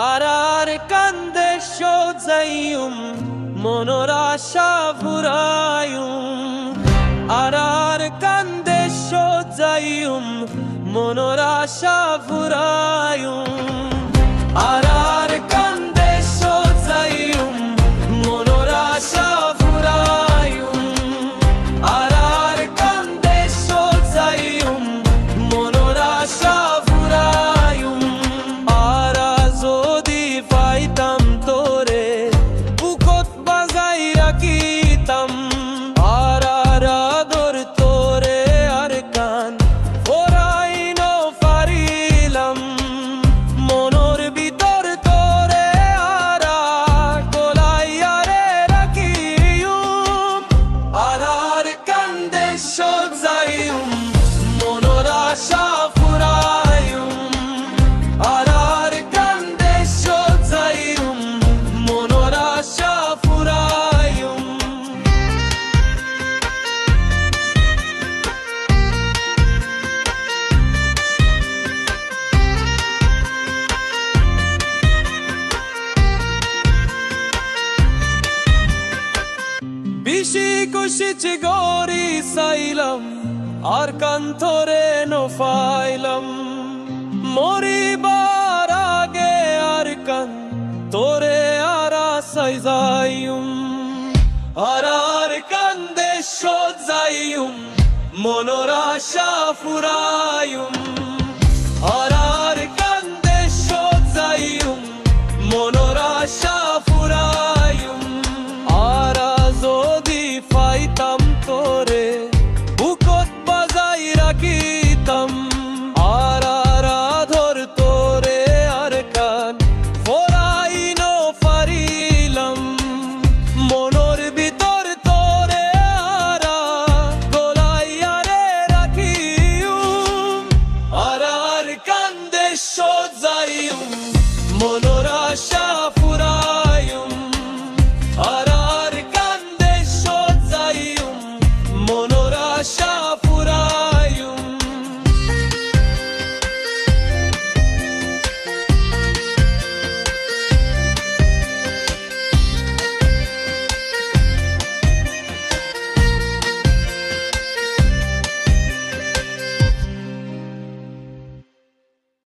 আরার কান্দে সোজাইম মনোর আশা ফুরাইম আরার কান্দে সোজাইম মনোর আশা ফুরাইম আরার কান্দে সোজাইম মনোর আশা ফুরাইম আরার কান্দে সোজাইম মনোর আশা ফুরাইম আরা যদি পাইতাম তোরে বুকত বাজাই রাখিতাম আরার আদর তোরে আর কান ফোরাই ন পারিলাম মনোর ভিতর তোরে আরা গোলাইয়া রে রাখিম আরার কান্দে সোজাইম মনোর আশা ফুরাইম আরার কান্দে সোজাইম মনোর আশা ফুরাইম বিশি কুশিছি গরি সাইলাম আর কান্তরে নফাইলাম মরিবার আগে আর কান তোরে আরা সাইজাইম আরার কান্দে সোজাইম মনোর আশা ফুরাইম